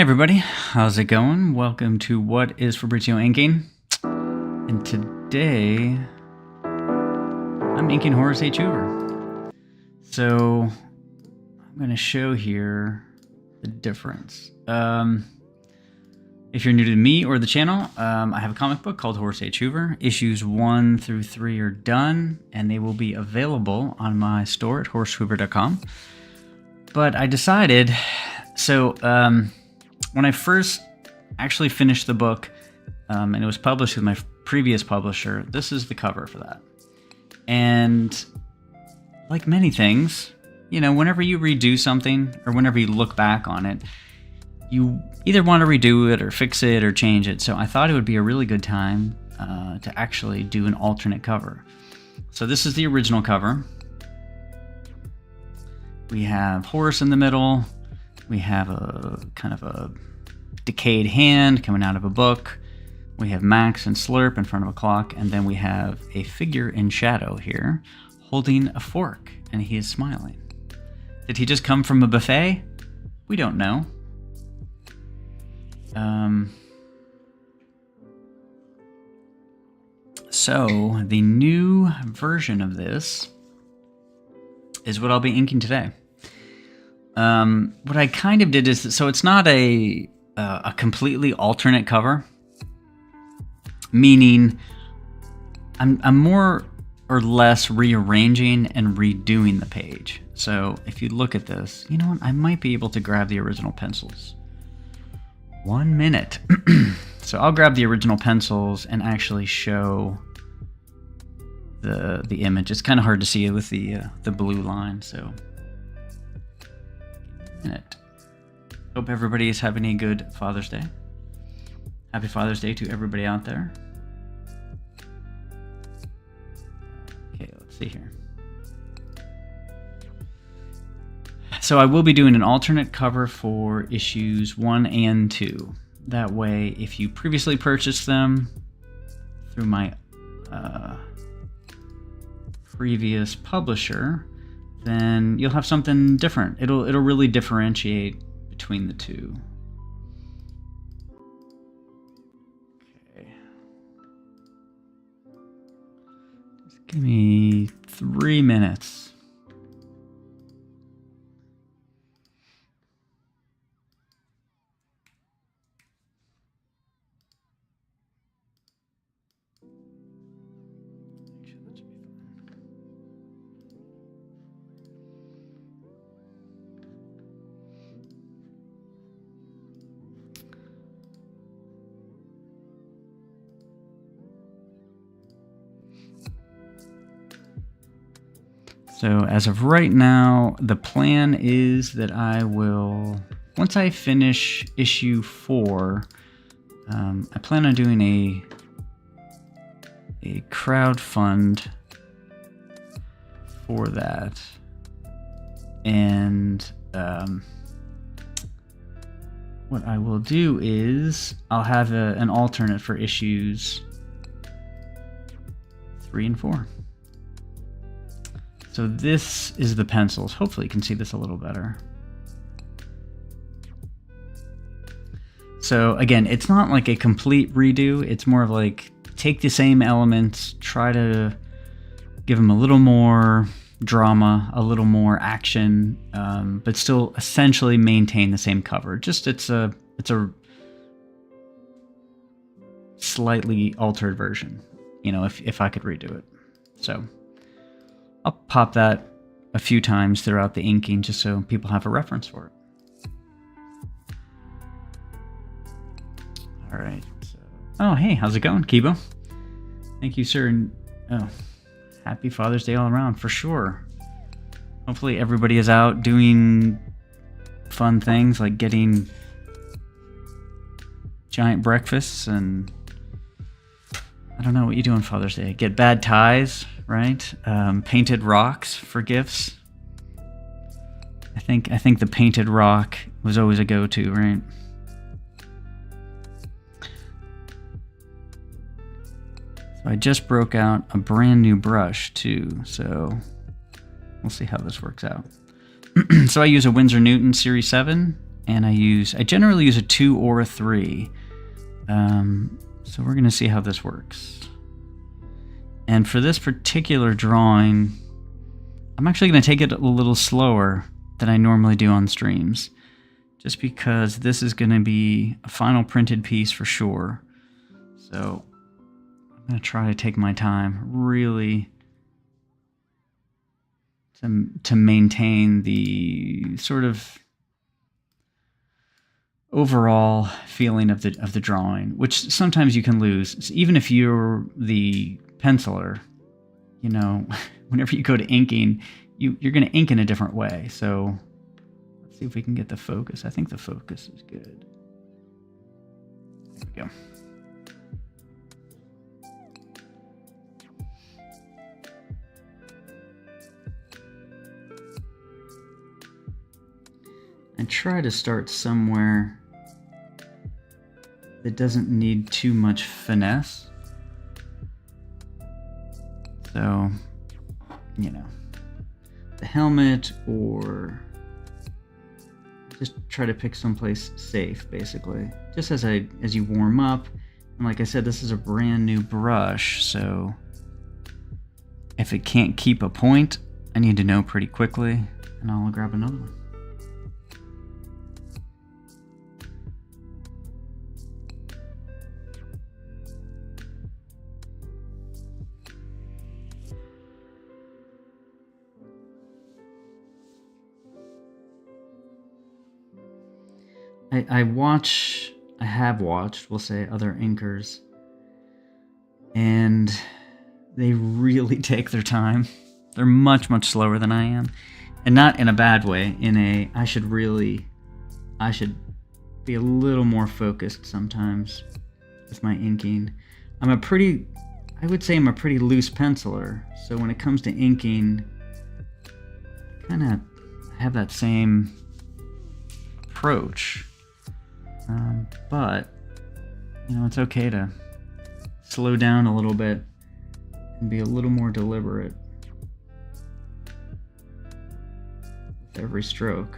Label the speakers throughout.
Speaker 1: Hey everybody, how's it going? Welcome to What is Fabrizio Inking? And today, I'm inking Horace H. Hoover. So, I'm going to show here the difference. If you're new to me or the channel, I have a comic book called Horace H. Hoover. Issues 1 through 3 are done, and they will be available on my store at horsehoover.com. But I decided, when I first actually finished the book, and it was published with my previous publisher, this is the cover for that. And like many things, whenever you redo something or whenever you look back on it, you either want to redo it or fix it or change it. So I thought it would be a really good time to actually do an alternate cover. So this is the original cover. We have Horace in the middle. We have a kind of a decayed hand coming out of a book. We have Max and Slurp in front of a clock, and then we have a figure in shadow here holding a fork, and he is smiling. Did he just come from a buffet? We don't know. So the new version of this is what I'll be inking today. What I kind of did is, so it's not a completely alternate cover, meaning I'm more or less rearranging and redoing the page. So if you look at this, you know what, I might be able to grab the original pencils. 1 minute. So I'll grab the original pencils and actually show the image. It's kind of hard to see it with the blue line, so minute. Hope everybody is having a good Father's Day. Happy Father's Day to everybody out there. Okay, let's see here. So I will be doing an alternate cover for issues 1 and 2. That way, if you previously purchased them through my previous publisher, then you'll have something different. It'll really differentiate between the two. Okay. Just give me 3 minutes. So as of right now, the plan is that I will, once I finish issue 4, I plan on doing a crowdfund for that. And what I will do is I'll have an alternate for issues 3 and 4. So this is the pencils. Hopefully you can see this a little better. So again, it's not like a complete redo. It's more of like, take the same elements, try to give them a little more drama, a little more action, but still essentially maintain the same cover. Just it's a slightly altered version, if I could redo it. So I'll pop that a few times throughout the inking just so people have a reference for it. All right. So, oh, hey, how's it going, Kibo? Thank you, sir. And, oh, happy Father's Day all around, for sure. Hopefully everybody is out doing fun things like getting giant breakfasts and I don't know what you do on Father's Day. Get bad ties, right? Painted rocks for gifts. I think the painted rock was always a go-to, right? So I just broke out a brand new brush too, so we'll see how this works out. So I use a Winsor Newton Series 7 and I generally use a 2 or a 3. So we're going to see how this works. And for this particular drawing, I'm actually going to take it a little slower than I normally do on streams, just because this is going to be a final printed piece for sure. So I'm going to try to take my time really to maintain the sort of overall feeling of the drawing, which sometimes you can lose. Even if you're the penciler, you know, whenever you go to inking, you're going to ink in a different way. So let's see if we can get the focus. I think the focus is good. There we go. I try to start somewhere that doesn't need too much finesse. So, you know, the helmet, or just try to pick someplace safe, basically. Just as you warm up. And like I said, this is a brand new brush, so if it can't keep a point, I need to know pretty quickly, and I'll grab another one. I have watched, we'll say, other inkers, and they really take their time. They're much, much slower than I am, and not in a bad way. I should be a little more focused sometimes with my inking. I would say I'm a pretty loose penciler, so when it comes to inking, I kind of have that same approach. But, you know, it's okay to slow down a little bit and be a little more deliberate with every stroke.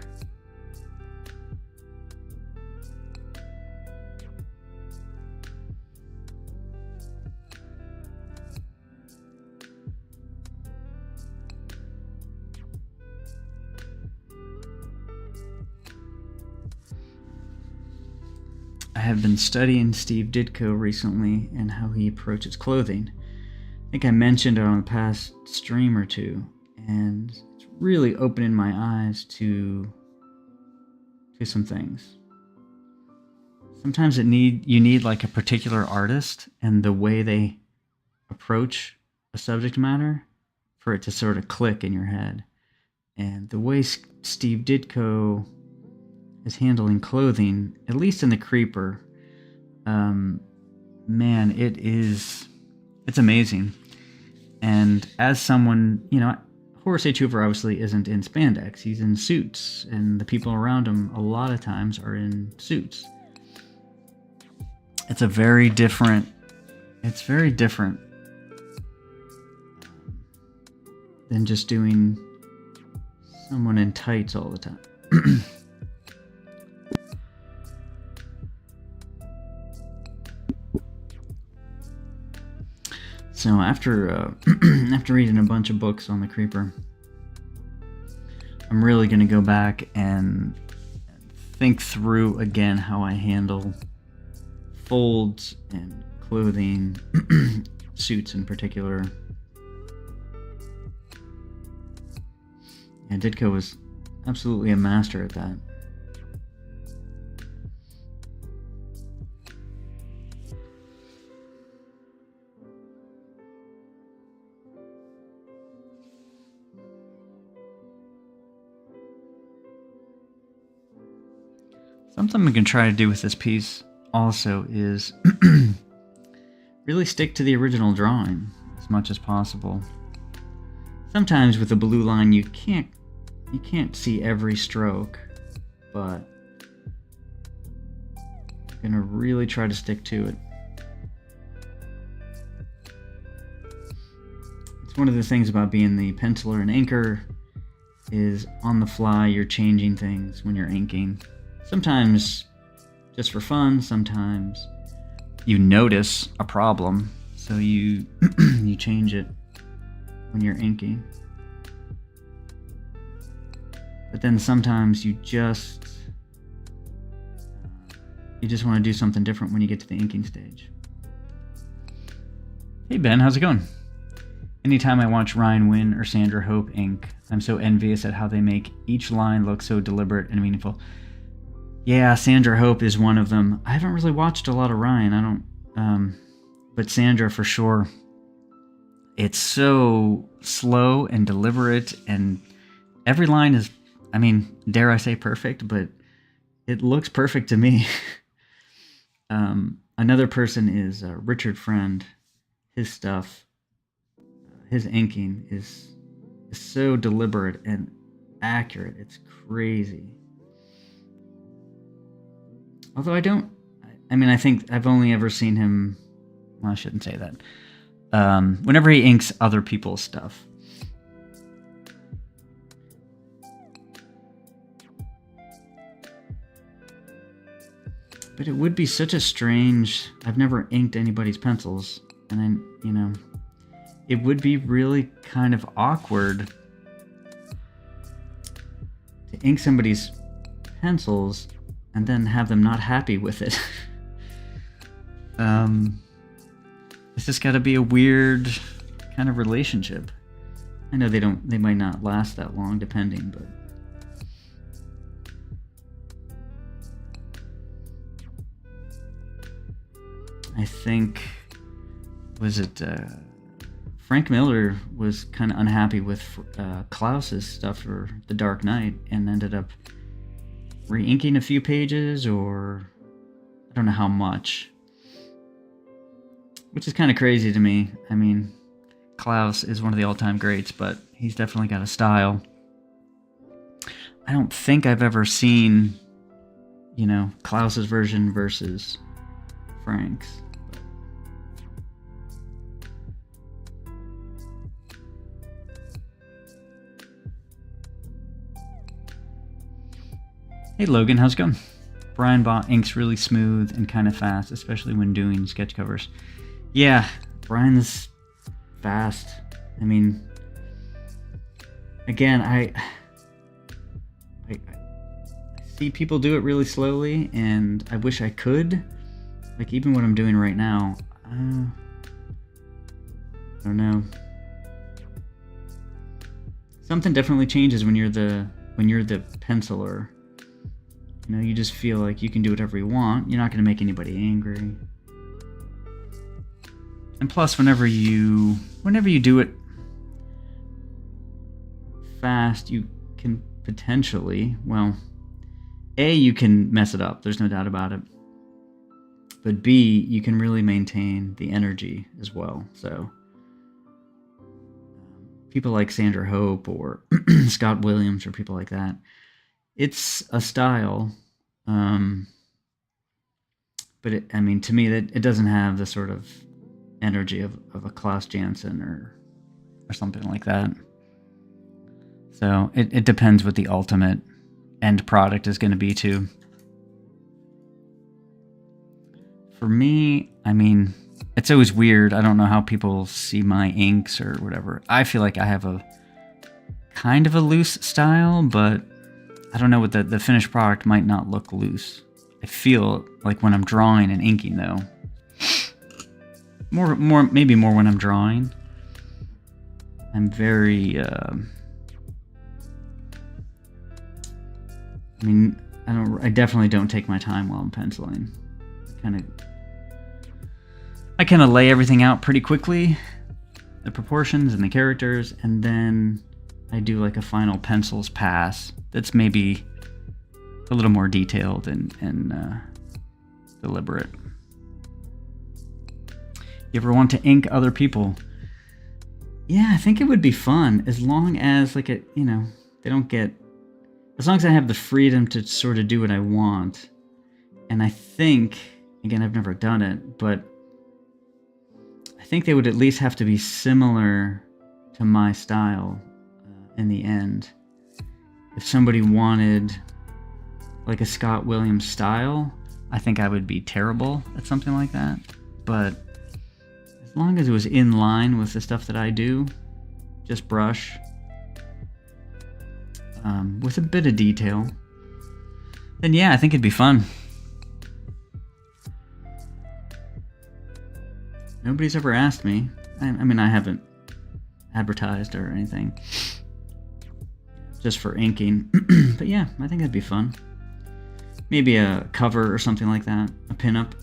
Speaker 1: I have been studying Steve Ditko recently and how he approaches clothing. I think I mentioned it on the past stream or two, and it's really opening my eyes to some things. Sometimes you need like a particular artist and the way they approach a subject matter for it to sort of click in your head. And the way Steve Ditko is handling clothing, at least in the Creeper, man, it's amazing. And as someone, you know, Horace H. Hoover obviously isn't in spandex, he's in suits, and the people around him a lot of times are in suits. It's very different than just doing someone in tights all the time. So after reading a bunch of books on the Creeper, I'm really going to go back and think through again how I handle folds and clothing, suits in particular. Yeah, Ditko was absolutely a master at that. Something we can try to do with this piece also is really stick to the original drawing as much as possible. Sometimes with the blue line you can't see every stroke, but I'm gonna really try to stick to it. It's one of the things about being the penciler and inker is on the fly you're changing things when you're inking. Sometimes just for fun, sometimes you notice a problem, so you you change it when you're inking. But then sometimes you just want to do something different when you get to the inking stage. Hey Ben, how's it going? Anytime I watch Ryan Wynn or Sandra Hope ink, I'm so envious at how they make each line look so deliberate and meaningful. Yeah, Sandra Hope is one of them. I haven't really watched a lot of Ryan. But Sandra for sure. It's so slow and deliberate, and every line is, I mean, dare I say perfect, but it looks perfect to me. Another person is Richard Friend. His stuff, his inking is so deliberate and accurate. It's crazy. Although I think I've only ever seen him, well, I shouldn't say that. Whenever he inks other people's stuff. But it would be such a strange, I've never inked anybody's pencils, and it would be really kind of awkward to ink somebody's pencils and then have them not happy with it. It's just got to be a weird kind of relationship. I know they might not last that long, depending, but I think, Frank Miller was kind of unhappy with Klaus's stuff for The Dark Knight and ended up re-inking a few pages, or I don't know how much, which is kind of crazy to me. I mean, Klaus is one of the all-time greats, but he's definitely got a style. I don't think I've ever seen, Klaus's version versus Frank's. Hey Logan, how's it going? Brian Bott inks really smooth and kind of fast, especially when doing sketch covers. Yeah, Brian's fast. I mean, again, I see people do it really slowly, and I wish I could. Like, even what I'm doing right now, I don't know. Something definitely changes when you're the penciler. You just feel like you can do whatever you want. You're not going to make anybody angry. And plus, whenever you do it fast, you can potentially, you can mess it up. There's no doubt about it. But B, you can really maintain the energy as well. So people like Sandra Hope or Scott Williams or people like that, it's a style, but to me, that it doesn't have the sort of energy of a Klaus Janson or something like that. So it depends what the ultimate end product is going to be too. For me, it's always weird. I don't know how people see my inks or whatever. I feel like I have a kind of a loose style, but I don't know what the finished product might not look loose. I feel like when I'm drawing and inking, though. Maybe more when I'm drawing. I'm very, I definitely don't take my time while I'm penciling. I kind of lay everything out pretty quickly, the proportions and the characters, and then I do like a final pencils pass that's maybe a little more detailed and deliberate. You ever want to ink other people? Yeah, I think it would be fun, as long as they don't get, as long as I have the freedom to sort of do what I want. And I think, again, I've never done it, but I think they would at least have to be similar to my style in the end. If somebody wanted like a Scott Williams style, I think I would be terrible at something like that. But as long as it was in line with the stuff that I do, just brush, with a bit of detail, then yeah, I think it'd be fun. Nobody's ever asked me. I mean, I haven't advertised or anything, just for inking. But yeah, I think it'd be fun. Maybe a cover or something like that, a pinup.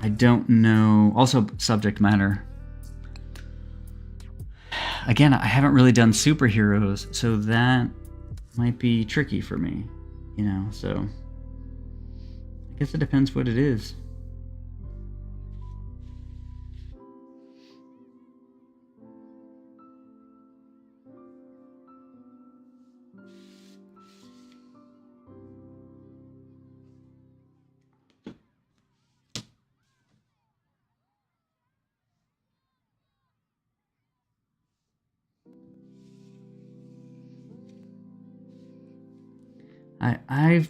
Speaker 1: I don't know. Also, subject matter. Again, I haven't really done superheroes, so that might be tricky for me, you know, so I guess it depends what it is. I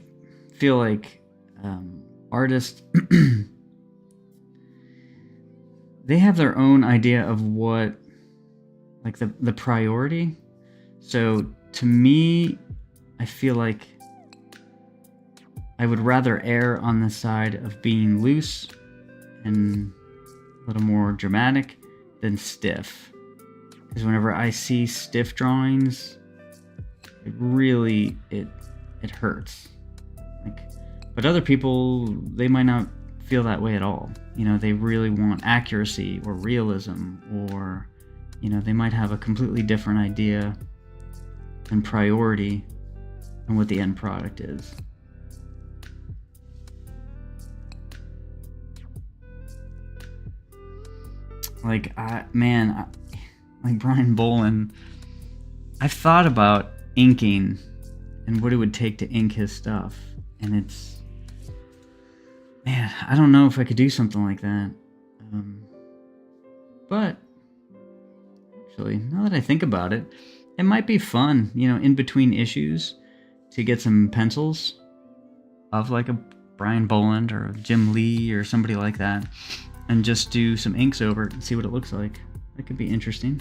Speaker 1: feel like artists, they have their own idea of what, like the priority. So to me, I feel like I would rather err on the side of being loose and a little more dramatic than stiff. Because whenever I see stiff drawings, it really, it hurts. Like, but other people, they might not feel that way at all. You know, they really want accuracy or realism, or, you know, they might have a completely different idea and priority on what the end product is. Like, like Brian Bolin, I've thought about inking and what it would take to ink his stuff, and it's, man, I don't know if I could do something like that. But actually, now that I think about it, it might be fun, you know, in between issues, to get some pencils of like a Brian Bolin or Jim Lee or somebody like that, and just do some inks over it and see what it looks like. That could be interesting.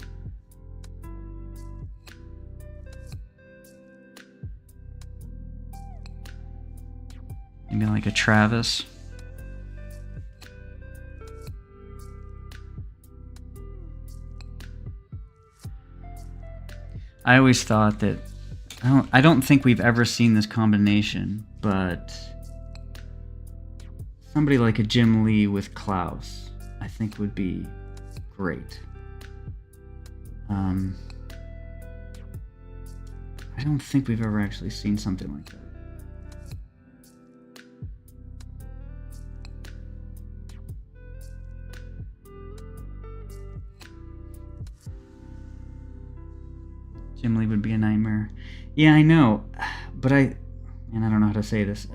Speaker 1: Maybe like a Travis. I always thought that, I don't think we've ever seen this combination, but somebody like a Jim Lee with Klaus, I think would be great. I don't think we've ever actually seen something like that. Jim Lee would be a nightmare. Yeah, I know, but I don't know how to say this.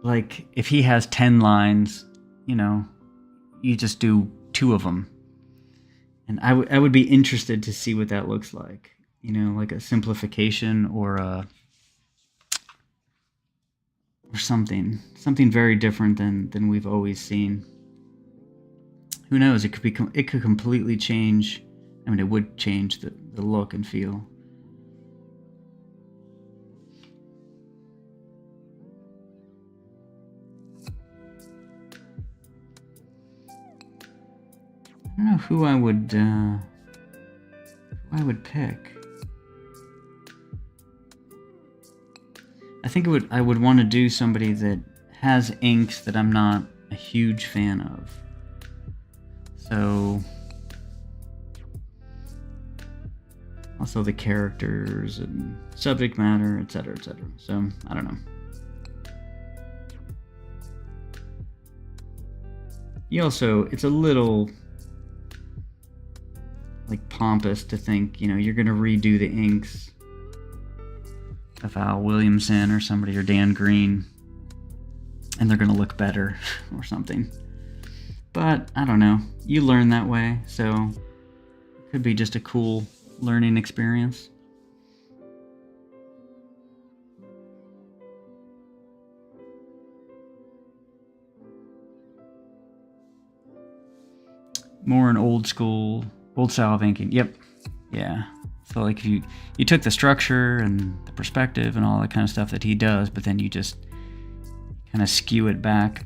Speaker 1: Like, if he has 10 lines, you know, you just do 2 of them. And I would be interested to see what that looks like. You know, like a simplification or something very different than we've always seen. Who knows? It could completely change. I mean, it would change the look and feel. I don't know who I would pick. I think I would want to do somebody that has inks that I'm not a huge fan of. So, also the characters and subject matter, etc., etc. So, I don't know. It's a little like pompous to think, you know, you're going to redo the inks of Al Williamson or somebody, or Dan Green, and they're going to look better or something. But I don't know. You learn that way, so it could be just a cool learning experience. More an old school, old style of inking. Yep. Yeah. So like if you took the structure and the perspective and all that kind of stuff that he does, but then you just kind of skew it back.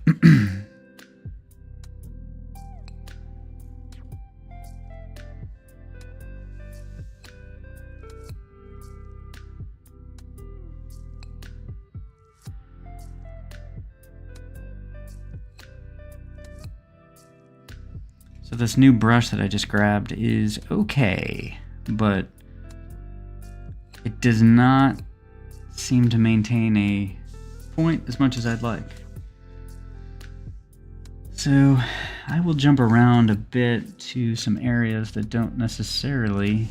Speaker 1: So this new brush that I just grabbed is okay, but it does not seem to maintain a point as much as I'd like. So I will jump around a bit to some areas that don't necessarily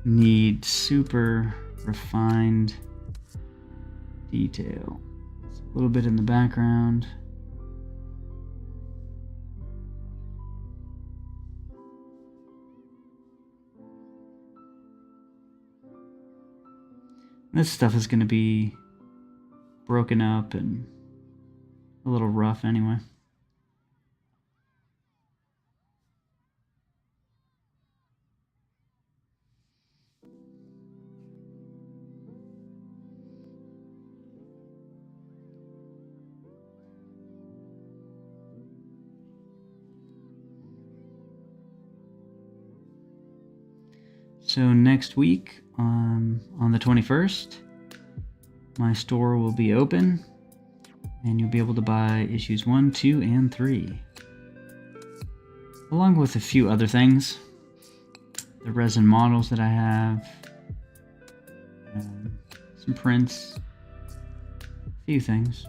Speaker 1: need super refined detail. A little bit in the background. This stuff is going to be broken up and a little rough anyway. So next week, on the 21st, my store will be open, and you'll be able to buy issues 1, 2, and 3. Along with a few other things. The resin models that I have, some prints, a few things.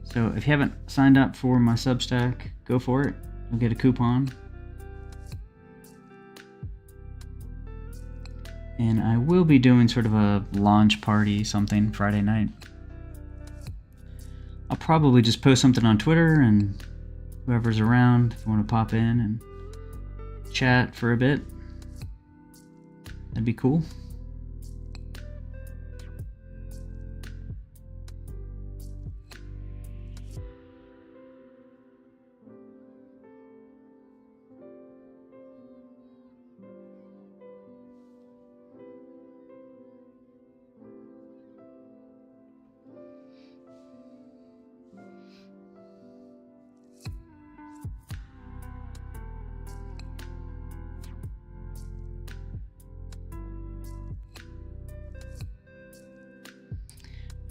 Speaker 1: So if you haven't signed up for my Substack, go for it. You'll get a coupon. And I will be doing sort of a launch party, something, Friday night. I'll probably just post something on Twitter, and whoever's around, if you want to pop in and chat for a bit, that'd be cool.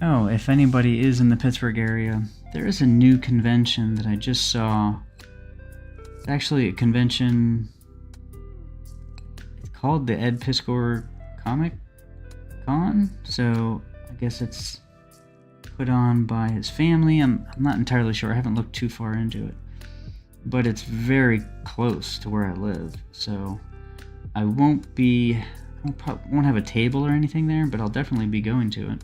Speaker 1: Oh, if anybody is in the Pittsburgh area, there is a new convention that I just saw. It's actually a convention. It's called the Ed Piskor Comic Con. So I guess it's put on by his family. I'm not entirely sure. I haven't looked too far into it. But it's very close to where I live. So I won't have a table or anything there, but I'll definitely be going to it.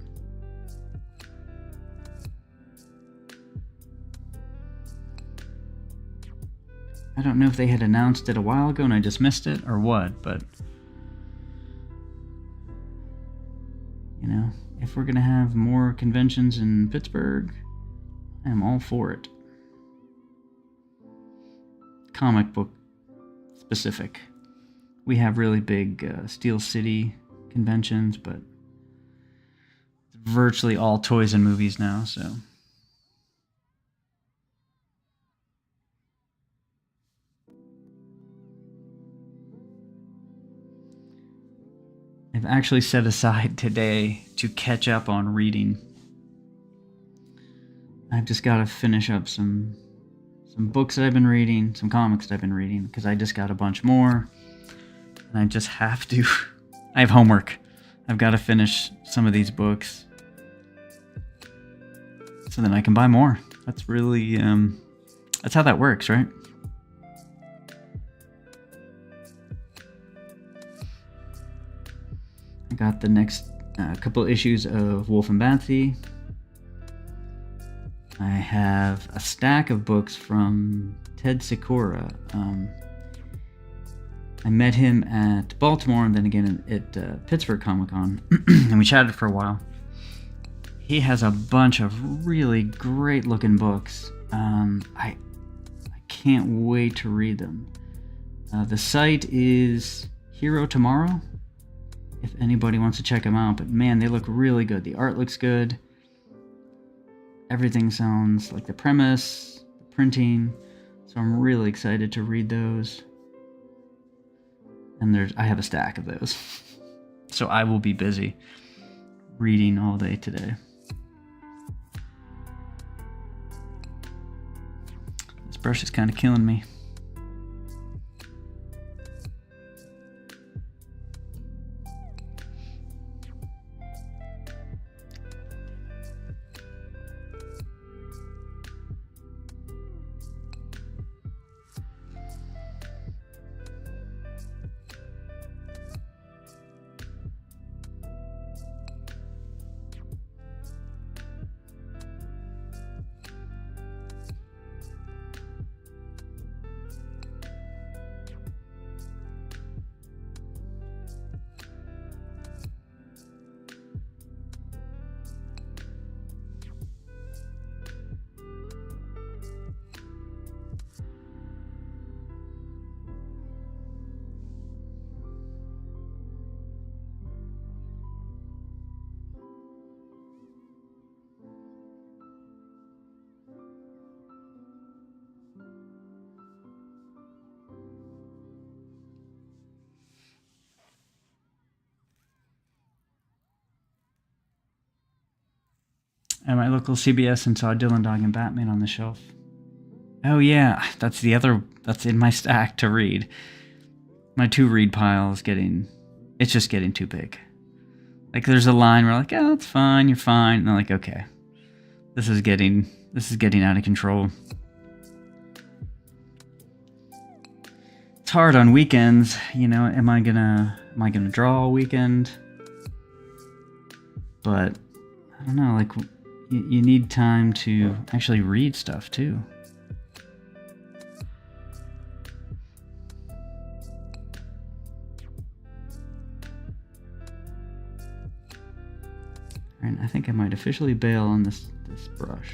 Speaker 1: I don't know if they had announced it a while ago and I just missed it or what, but you know, if we're gonna have more conventions in Pittsburgh, I am all for it. Comic book specific. We have really big Steel City conventions, but it's virtually all toys and movies now, so. I've actually set aside today to catch up on reading. I've just got to finish up some books that I've been reading, some comics that I've been reading, because I just got a bunch more. And I just have to. I have homework. I've got to finish some of these books so then I can buy more. That's really, that's how that works, right? I got the next couple issues of Wolf and Batsy. I have a stack of books from Ted Sikora. I met him at Baltimore and then again at Pittsburgh Comic Con, and we chatted for a while. He has a bunch of really great looking books. I can't wait to read them. The site is Hero Tomorrow, if anybody wants to check them out. But man, they look really good. The art looks good. Everything sounds like the premise, the printing. So I'm really excited to read those. And I have a stack of those. So I will be busy reading all day today. This brush is kind of killing me. At my local CBS and saw Dylan Dog and Batman on the shelf. Oh yeah, that's in my stack to read. My to read pile is it's just getting too big. Like there's a line where like, oh, it's fine, you're fine. And I'm like, okay, this is getting out of control. It's hard on weekends, am I gonna draw all weekend? But I don't know, like you need time to actually read stuff too. Alright, I think I might officially bail on this brush.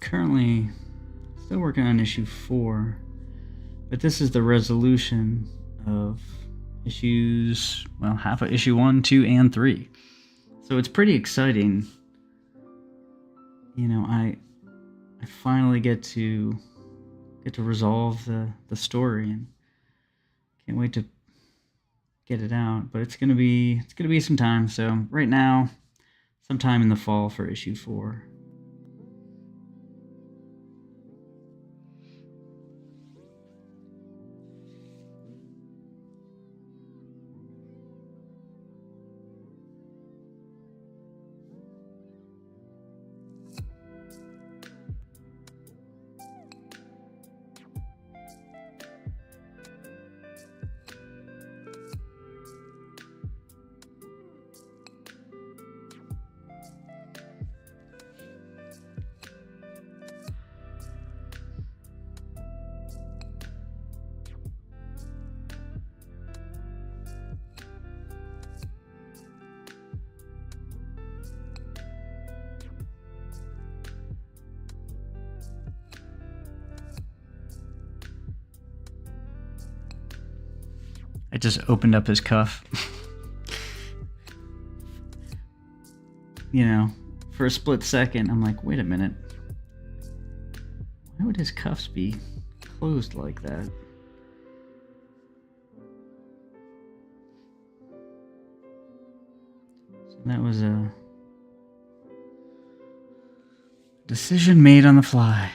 Speaker 1: Currently still working on issue 4, but this is the resolution of half of issue 1, 2, and 3. So it's pretty exciting. I finally get to resolve the story, and can't wait to get it out. But it's gonna be some time. So right now, sometime in the fall for issue 4. I just opened up his cuff. You know, for a split second, I'm like, wait a minute. Why would his cuffs be closed like that? So that was a decision made on the fly.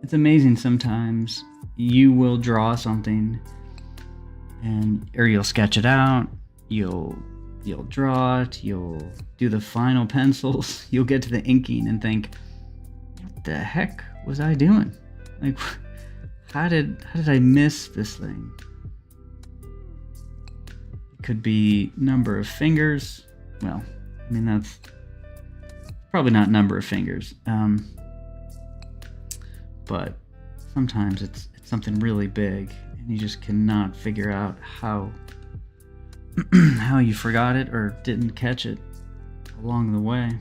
Speaker 1: It's amazing sometimes you will draw something or you'll sketch it out, you'll draw it, you'll do the final pencils, you'll get to the inking and think, what the heck was I doing? Like, how did I miss this thing? It could be number of fingers. Well, I mean, that's probably not number of fingers. But sometimes it's something really big and you just cannot figure out how you forgot it or didn't catch it along the way.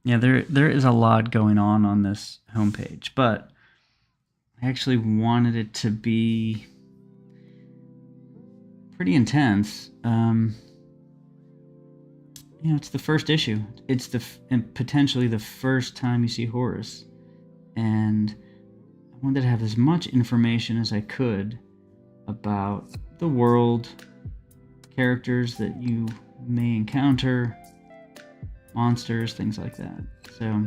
Speaker 1: Yeah, there is a lot going on this homepage, but I actually wanted it to be pretty intense. It's the first issue. It's and potentially the first time you see Horace, and I wanted to have as much information as I could about the world, characters that you may encounter, monsters, things like that. So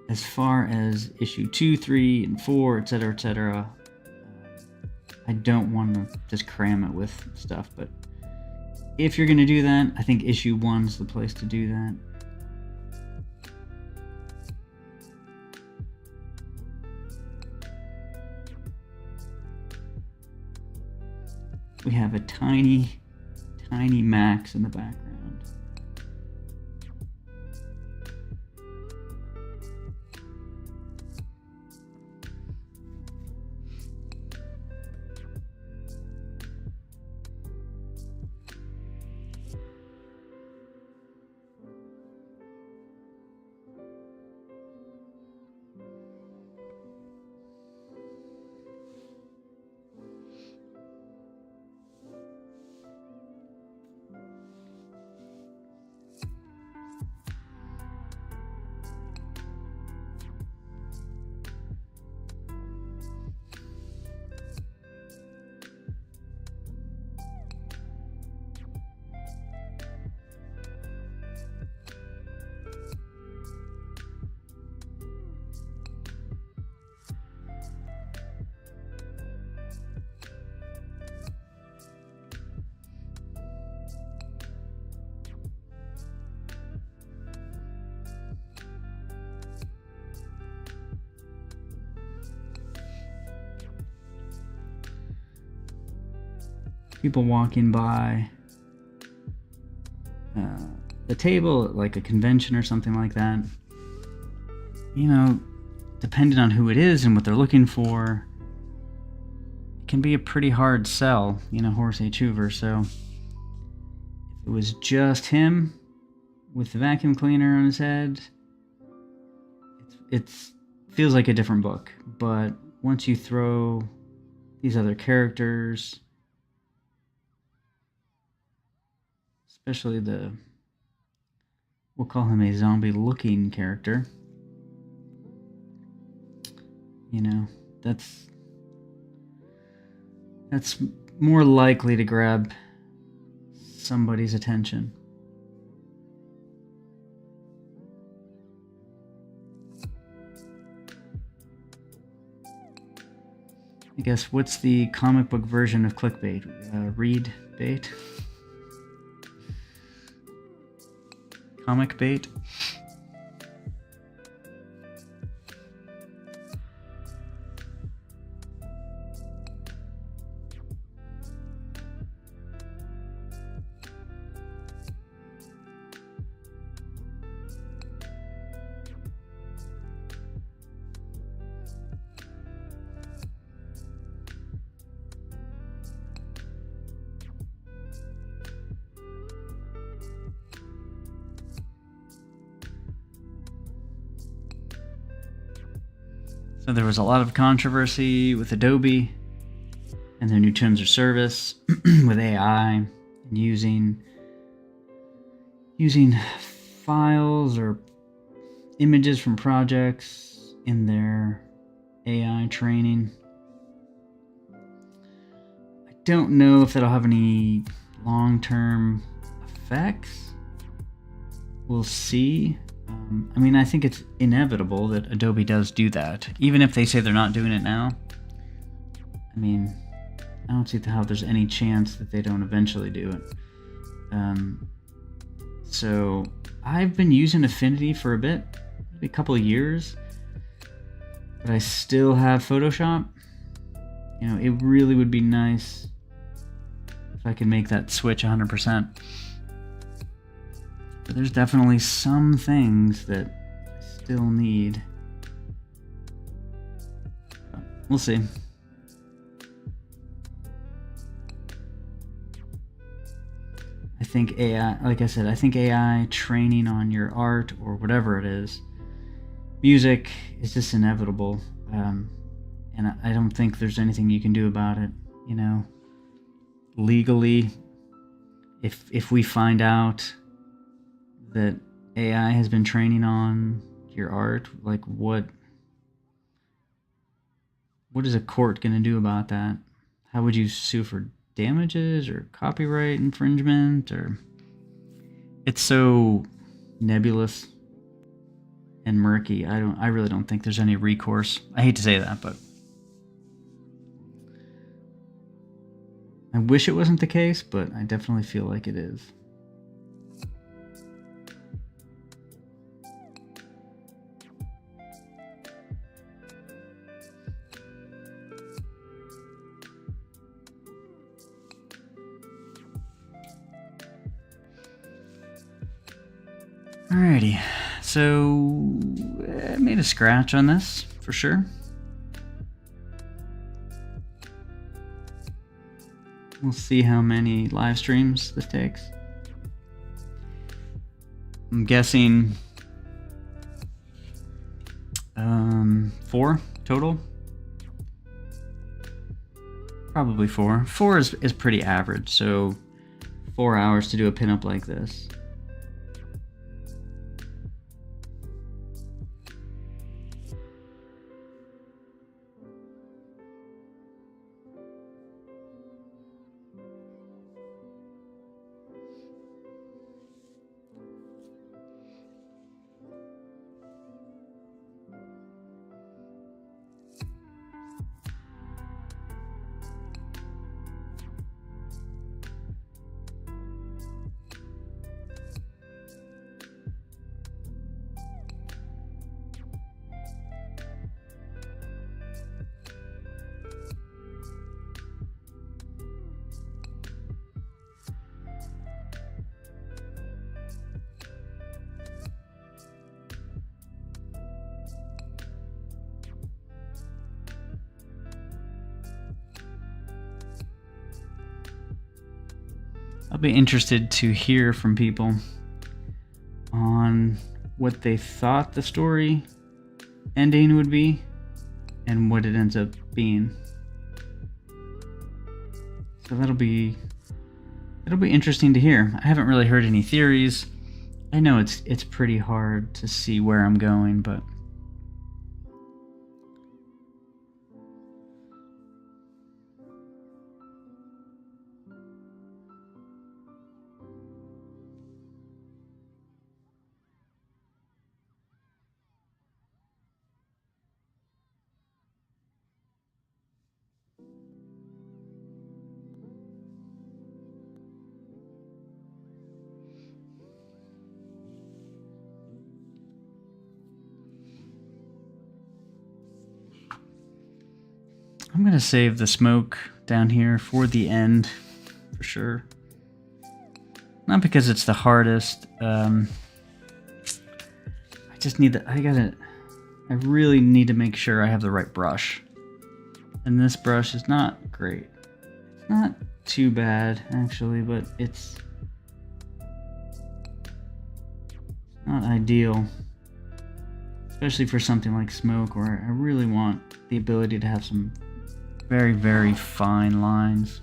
Speaker 1: as far as issue 2, 3, and 4, etc., I don't want to just cram it with stuff, but if you're going to do that, I think issue 1's the place to do that. We have a tiny Max in the background. People walking by the table at like a convention or something like that. Depending on who it is and what they're looking for, it can be a pretty hard sell, Horace H. Hoover. So if it was just him with the vacuum cleaner on his head, it feels like a different book. But once you throw these other characters, especially we'll call him a zombie-looking character, that's more likely to grab somebody's attention. I guess, what's the comic book version of clickbait? Read bait? Comic bait? So there was a lot of controversy with Adobe and their new terms of service with AI and using files or images from projects in their AI training. I don't know if that'll have any long-term effects. We'll see. I mean, I think it's inevitable that Adobe does do that, even if they say they're not doing it now. I mean, I don't see how there's any chance that they don't eventually do it. So I've been using Affinity for a bit, maybe a couple of years, but I still have Photoshop. You know, it really would be nice if I could make that switch 100%. But there's definitely some things that I still need. We'll see. I think AI, like I said, I think AI training on your art or whatever it is, music, is just inevitable. And I don't think there's anything you can do about it, you know. Legally, if we find out that AI has been training on your art, like what is a court going to do about that? How would you sue for damages or copyright infringement? Or it's so nebulous and murky. I really don't think there's any recourse. I hate to say that, but I wish it wasn't the case, but I definitely feel like it is. Alrighty, so I made a scratch on this for sure. We'll see how many live streams this takes. I'm guessing 4 total. Probably 4. 4 is pretty average, so 4 hours to do a pinup like this. I'll be interested to hear from people on what they thought the story ending would be and what it ends up being. So it'll be interesting to hear. I haven't really heard any theories. I know it's pretty hard to see where I'm going, but I'm going to save the smoke down here for the end, for sure. Not because it's the hardest. I just need I really need to make sure I have the right brush. And this brush is not great. It's not too bad, actually, but it's not ideal. especially for something like Smoke, where I really want the ability to have some very, very fine lines.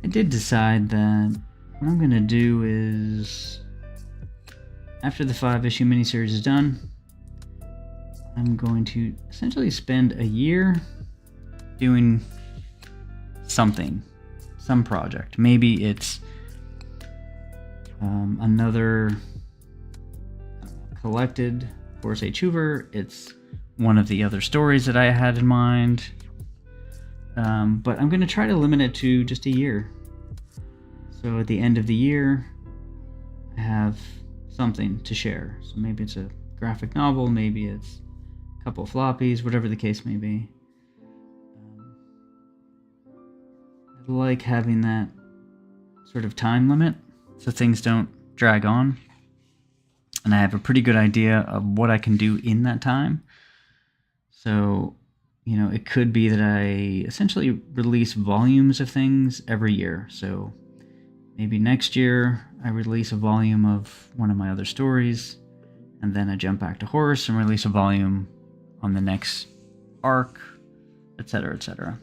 Speaker 1: I did decide that what I'm going to do is, after the 5-issue miniseries is done, I'm going to essentially spend a year doing something, some project. Maybe it's another collected Horace H. Hoover. It's one of the other stories that I had in mind. But I'm going to try to limit it to just a year. So at the end of the year, I have something to share. So maybe it's a graphic novel, maybe it's a couple of floppies, whatever the case may be. I like having that sort of time limit so things don't drag on. And I have a pretty good idea of what I can do in that time. So, you know, it could be that I essentially release volumes of things every year. So maybe next year I release a volume of one of my other stories, and then I jump back to Horace and release a volume on the next arc, etc., etc.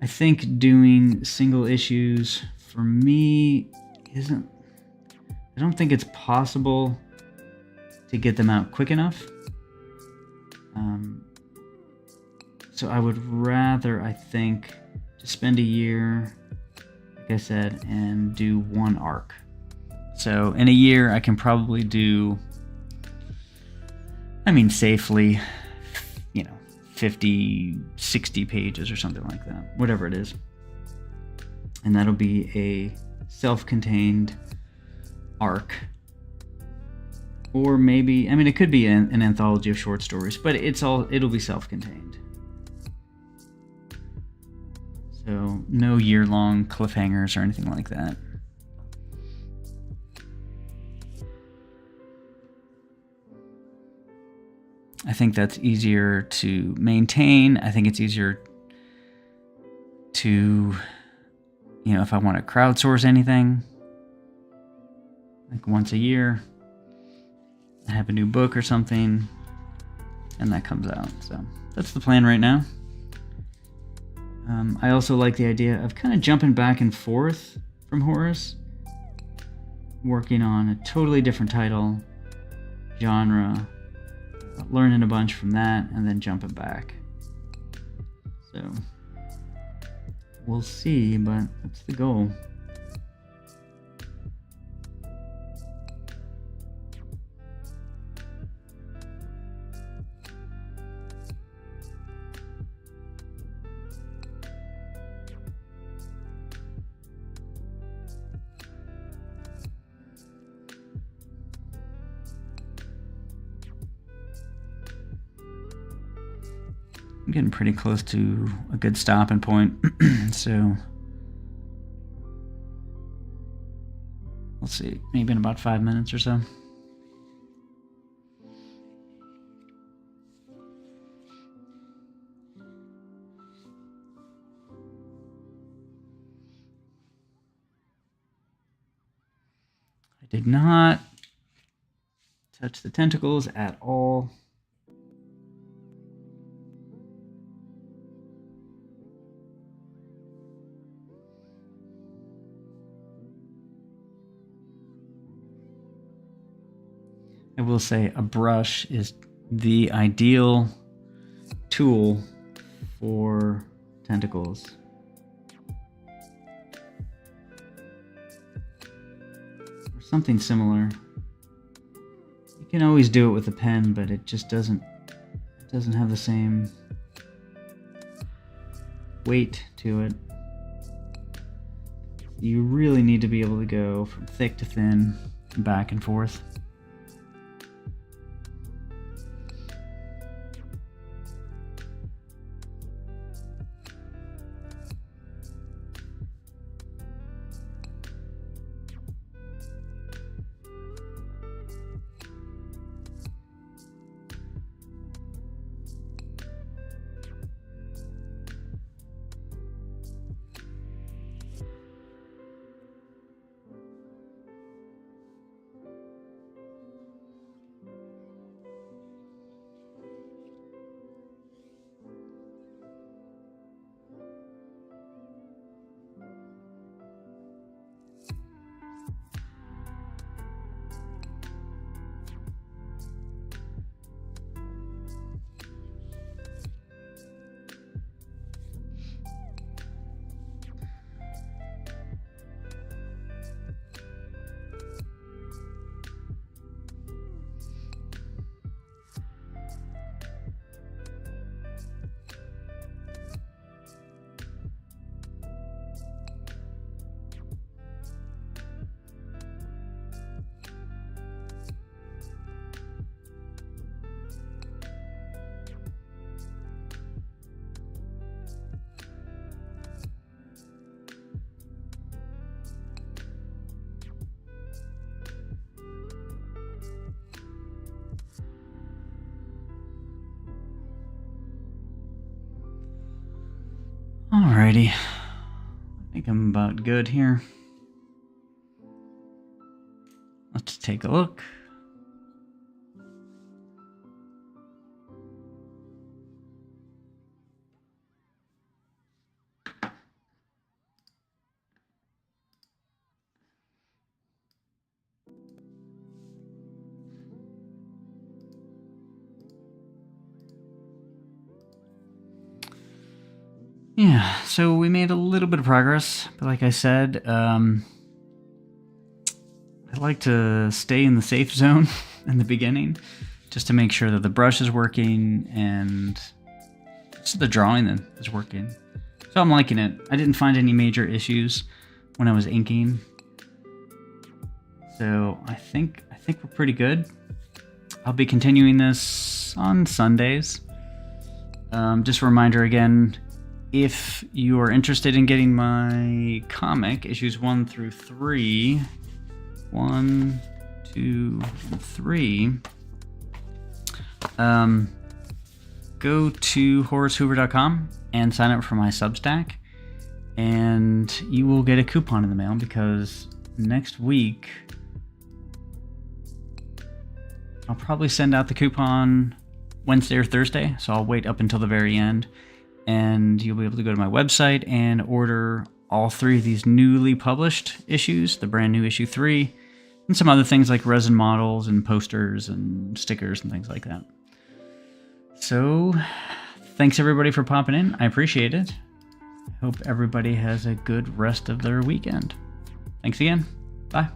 Speaker 1: I think doing single issues for me I don't think it's possible to get them out quick enough. So I would rather, I think, just spend a year, like I said, and do one arc. So in a year, I can probably do, safely, 50, 60 pages or something like that, whatever it is. And that'll be a self-contained arc. Or maybe, it could be an anthology of short stories, but it'll be self-contained. So no year-long cliffhangers or anything like that. I think that's easier to maintain. I think it's easier to, if I want to crowdsource anything, like once a year, I have a new book or something, and that comes out. So that's the plan right now. I also like the idea of kind of jumping back and forth from Horace, working on a totally different title, genre, learning a bunch from that, and then jumping back. So we'll see, but that's the goal. I'm getting pretty close to a good stopping point, so we'll see. Maybe in about 5 minutes or so. I did not touch the tentacles at all. I will say a brush is the ideal tool for tentacles. Or something similar. You can always do it with a pen, but it just doesn't have the same weight to it. You really need to be able to go from thick to thin, and back and forth. Alrighty, I think I'm about good here. Let's take a look. Yeah, so we made a little bit of progress, but like I said, I like to stay in the safe zone in the beginning, just to make sure that the brush is working and just the drawing is working. So I'm liking it. I didn't find any major issues when I was inking, so I think we're pretty good. I'll be continuing this on Sundays. Just a reminder again. If you are interested in getting my comic, issues 1 through 3, 1, 2, and 3, go to HoraceHoover.com and sign up for my Substack, and you will get a coupon in the mail, because next week I'll probably send out the coupon Wednesday or Thursday, so I'll wait up until the very end. And you'll be able to go to my website and order all 3 of these newly published issues, the brand new issue 3, and some other things like resin models and posters and stickers and things like that. So, thanks everybody for popping in. I appreciate it. I hope everybody has a good rest of their weekend. Thanks again. Bye.